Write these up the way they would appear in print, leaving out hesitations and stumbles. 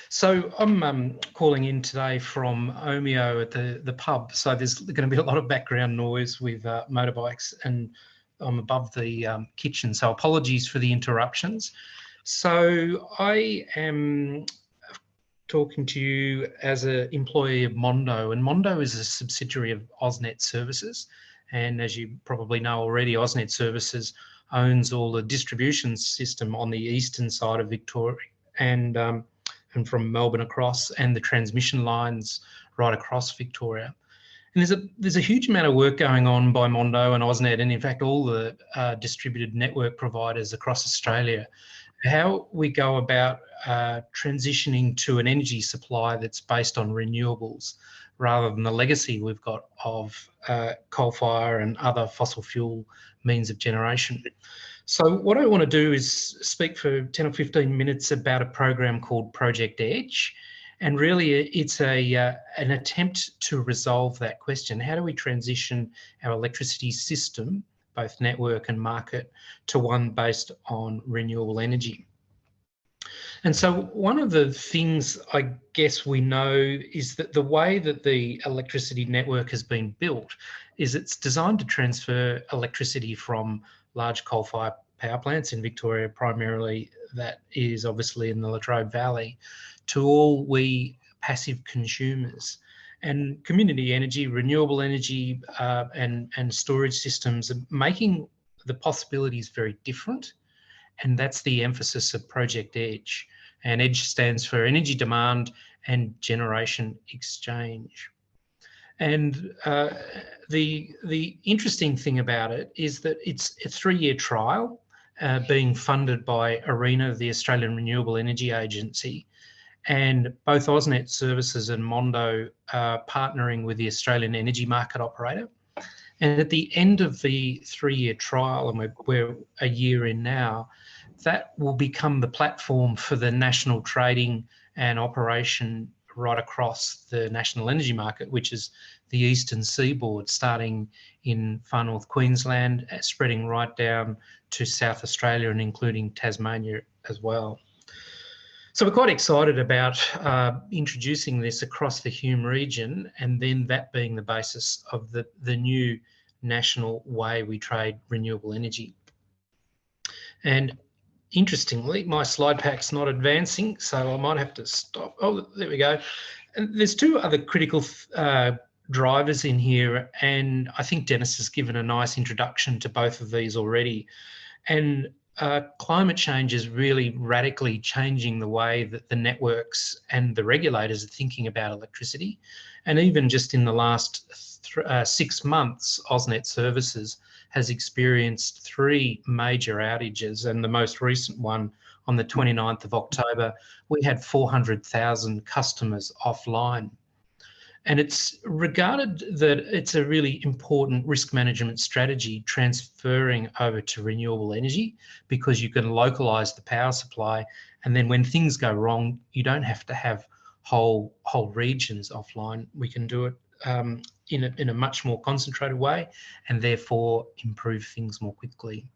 So I'm calling in today from Omeo at the pub. So there's going to be a lot of background noise with motorbikes, and I'm above the kitchen. So apologies for the interruptions. So I am talking to you as an employee of Mondo, and Mondo is a subsidiary of AusNet Services. And as you probably know already, AusNet Services owns all the distribution system on the eastern side of Victoria and from Melbourne across, and the transmission lines right across Victoria. And there's a huge amount of work going on by Mondo and AusNet, and in fact all the distributed network providers across Australia, how we go about transitioning to an energy supply that's based on renewables rather than the legacy we've got of coal fire and other fossil fuel means of generation. So what I want to do is speak for 10 or 15 minutes about a program called Project Edge. And really it's an attempt to resolve that question. How do we transition our electricity system, both network and market, to one based on renewable energy? And so one of the things I guess we know is that the way that the electricity network has been built is it's designed to transfer electricity from large coal-fired power plants in Victoria, primarily that is obviously in the Latrobe Valley, to all we passive consumers. And community energy, renewable energy and storage systems are making the possibilities very different. And that's the emphasis of Project Edge. And EDGE stands for Energy Demand and Generation Exchange. And the interesting thing about it is that it's a 3-year trial being funded by ARENA, the Australian Renewable Energy Agency, and both AusNet Services and Mondo are partnering with the Australian Energy Market Operator. And at the end of the 3-year trial, and we're a year in now, that will become the platform for the national trading and operation right across the national energy market, which is the eastern seaboard, starting in far north Queensland, spreading right down to South Australia and including Tasmania as well. So we're quite excited about introducing this across the Hume region, and then that being the basis of the new national way we trade renewable energy. And interestingly, my slide pack's not advancing, so I might have to stop. Oh, there we go. And there's two other critical drivers in here, and I think Dennis has given a nice introduction to both of these already. And climate change is really radically changing the way that the networks and the regulators are thinking about electricity. And even just in the last 6 months, AusNet Services has experienced 3 major outages, and the most recent one on the 29th of October, we had 400,000 customers offline. And it's regarded that it's a really important risk management strategy transferring over to renewable energy, because you can localise the power supply, and then when things go wrong, you don't have to have whole regions offline. We can do it in a much more concentrated way, and therefore improve things more quickly.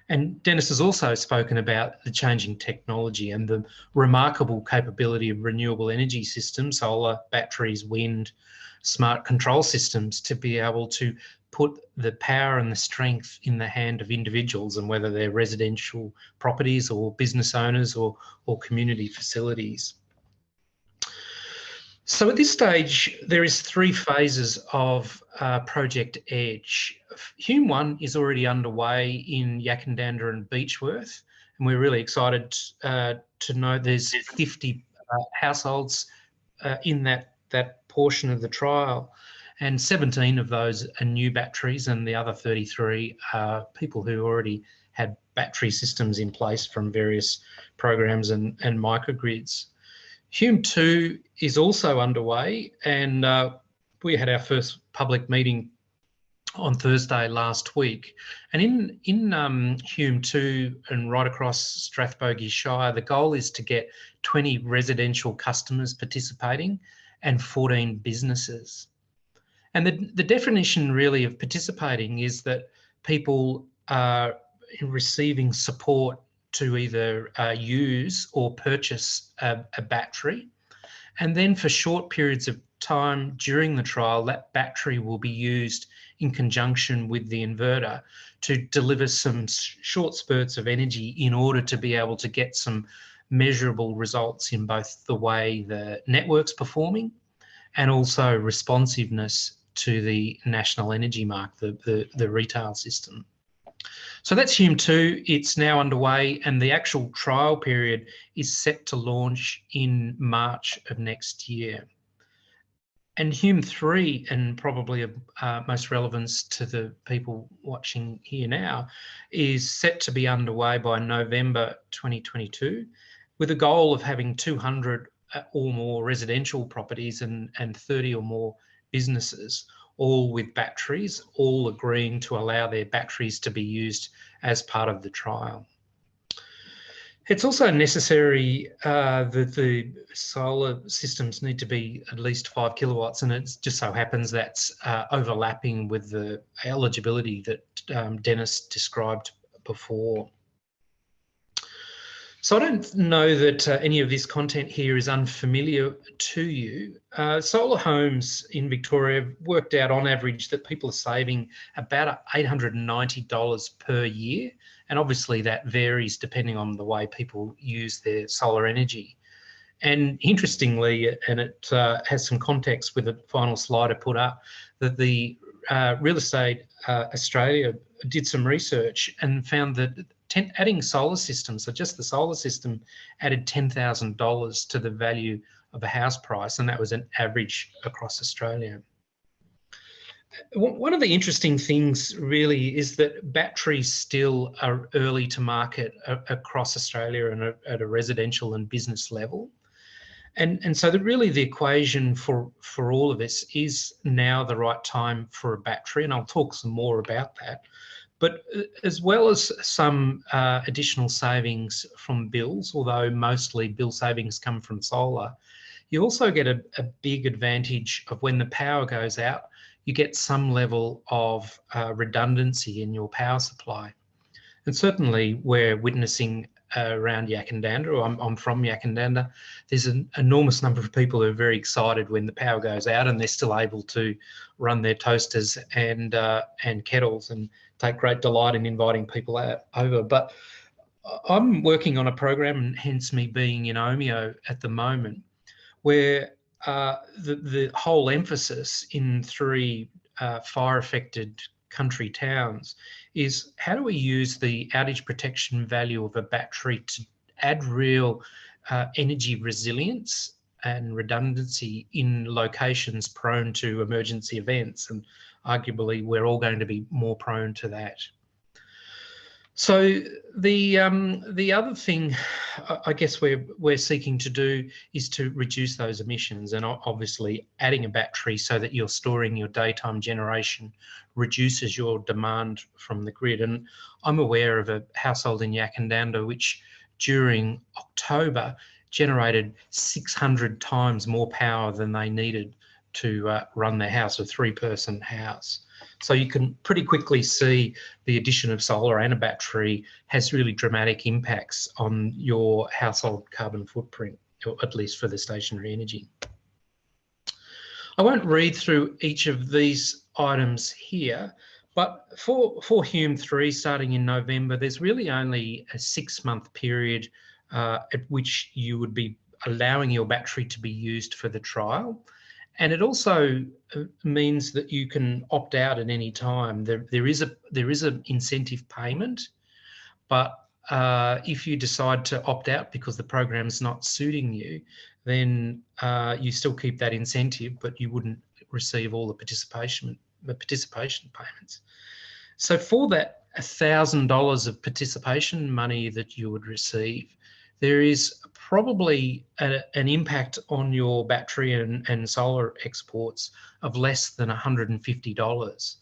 And Dennis has also spoken about the changing technology and the remarkable capability of renewable energy systems, solar, batteries, wind, smart control systems, to be able to put the power and the strength in the hand of individuals, and whether they're residential properties or business owners or community facilities. So at this stage, there is 3 phases of Project Edge. Hume 1 is already underway in Yackandandah and Beechworth, and we're really excited to know there's 50 households in that portion of the trial, and 17 of those are new batteries, and the other 33 are people who already had battery systems in place from various programs and microgrids. Hume 2 is also underway, and we had our first public meeting on Thursday last week. And in Hume 2 and right across Strathbogie Shire, the goal is to get 20 residential customers participating and 14 businesses. And the definition really of participating is that people are receiving support to either use or purchase a battery. And then for short periods of time during the trial, that battery will be used in conjunction with the inverter to deliver some short spurts of energy in order to be able to get some measurable results in both the way the network's performing and also responsiveness to the national energy market, the retail system. So that's Hume 2. It's now underway, and the actual trial period is set to launch in March of next year. And Hume 3, and probably of most relevance to the people watching here now, is set to be underway by November 2022, with a goal of having 200 or more residential properties and 30 or more businesses, all with batteries, all agreeing to allow their batteries to be used as part of the trial. It's also necessary that the solar systems need to be at least 5 kilowatts, and it just so happens that's overlapping with the eligibility that Dennis described before. So I don't know that any of this content here is unfamiliar to you. Solar homes in Victoria have worked out on average that people are saving about $890 per year. And obviously that varies depending on the way people use their solar energy. And interestingly, and it has some context with the final slide I put up, that the Real Estate Australia did some research and found that adding solar systems, so just the solar system, added $10,000 to the value of a house price, and that was an average across Australia. One of the interesting things really is that batteries still are early to market across Australia and at a residential and business level. And so really the equation for all of this is now the right time for a battery, and I'll talk some more about that. But as well as some additional savings from bills, although mostly bill savings come from solar, you also get a big advantage of when the power goes out, you get some level of redundancy in your power supply. And certainly we're witnessing around Yakandanda, or I'm from Yakandanda, there's an enormous number of people who are very excited when the power goes out and they're still able to run their toasters and kettles and take great delight in inviting people over. But I'm working on a program, and hence me being in Omeo at the moment, where the whole emphasis in 3 fire-affected country towns is how do we use the outage protection value of a battery to add real energy resilience and redundancy in locations prone to emergency events, and arguably we're all going to be more prone to that. So the other thing I guess we're seeking to do is to reduce those emissions, and obviously adding a battery so that you're storing your daytime generation reduces your demand from the grid. And I'm aware of a household in Yakandanda which during October generated 600 times more power than they needed to run their house, a 3-person house. So you can pretty quickly see the addition of solar and a battery has really dramatic impacts on your household carbon footprint, or at least for the stationary energy. I won't read through each of these items here, but for Hume 3 starting in November, there's really only a 6-month period at which you would be allowing your battery to be used for the trial. And it also means that you can opt out at any time. There is an incentive payment, but if you decide to opt out because the program's not suiting you, then you still keep that incentive, but you wouldn't receive all the participation payments. So for that $1,000 of participation money that you would receive, there is probably an impact on your battery and solar exports of less than $150.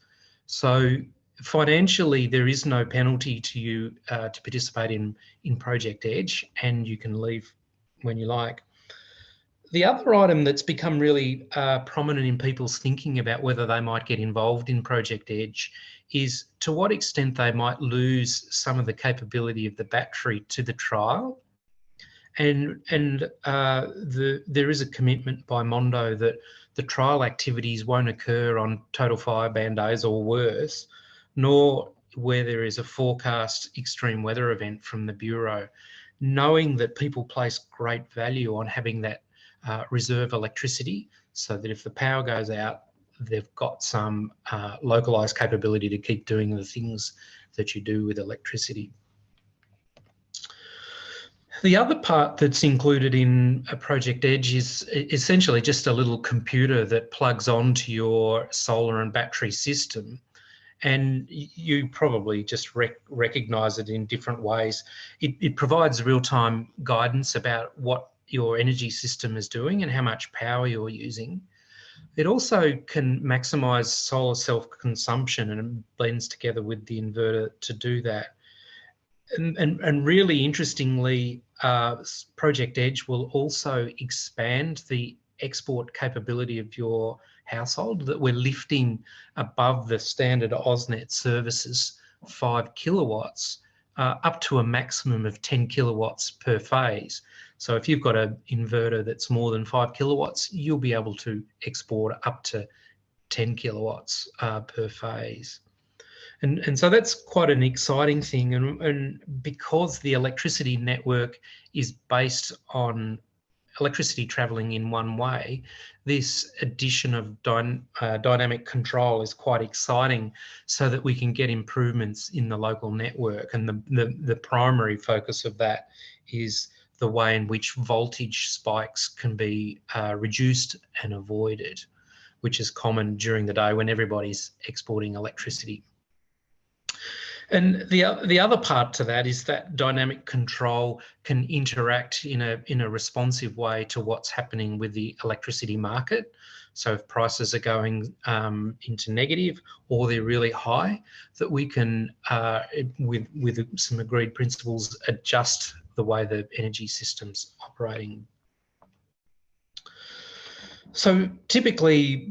So financially, there is no penalty to you to participate in Project Edge, and you can leave when you like. The other item that's become really prominent in people's thinking about whether they might get involved in Project Edge is to what extent they might lose some of the capability of the battery to the trial. And there is a commitment by Mondo that the trial activities won't occur on total fire ban days or worse, nor where there is a forecast extreme weather event from the Bureau, knowing that people place great value on having that reserve electricity so that if the power goes out, they've got some localised capability to keep doing the things that you do with electricity. The other part that's included in a Project Edge is essentially just a little computer that plugs onto your solar and battery system. And you probably just recognise it in different ways. It provides real-time guidance about what your energy system is doing and how much power you're using. It also can maximise solar self-consumption, and it blends together with the inverter to do that. And really interestingly, Project Edge will also expand the export capability of your household, that we're lifting above the standard AusNet services 5 kilowatts up to a maximum of 10 kilowatts per phase. So if you've got an inverter that's more than 5 kilowatts, you'll be able to export up to 10 kilowatts per phase. And so that's quite an exciting thing. And because the electricity network is based on electricity travelling in one way, this addition of dynamic control is quite exciting, so that we can get improvements in the local network. And the primary focus of that is the way in which voltage spikes can be reduced and avoided, which is common during the day when everybody's exporting electricity. And the other part to that is that dynamic control can interact in a responsive way to what's happening with the electricity market. So if prices are going into negative or they're really high, that we can, with some agreed principles, adjust the way the energy system's operating. So typically,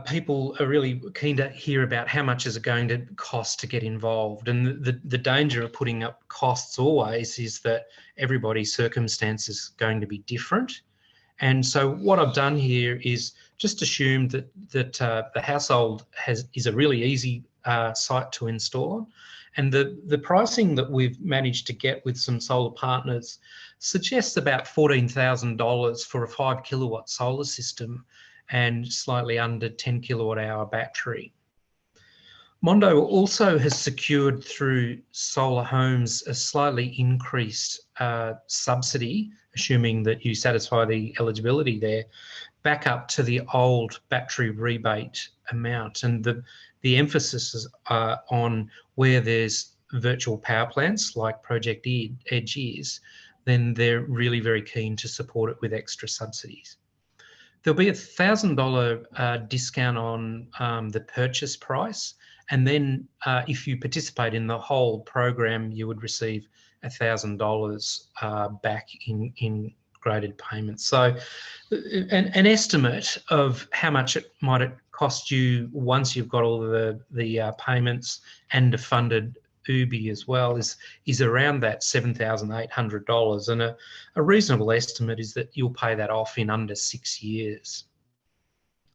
people are really keen to hear about how much is it going to cost to get involved. And the danger of putting up costs always is that everybody's circumstance is going to be different. And so what I've done here is just assume that the household is a really easy site to install. And the pricing that we've managed to get with some solar partners suggests about $14,000 for a 5 kilowatt solar system and slightly under 10 kilowatt hour battery. Mondo also has secured through Solar Homes a slightly increased subsidy, assuming that you satisfy the eligibility there, back up to the old battery rebate amount. And the emphasis is on where there's virtual power plants like Project Edge is, then they're really very keen to support it with extra subsidies. There'll be a $1,000 discount on the purchase price. And then if you participate in the whole program, you would receive $1,000 back in graded payments. So an estimate of how much it might cost you once you've got all of the payments and a funded UBI as well is around that $7,800. And a reasonable estimate is that you'll pay that off in under 6 years.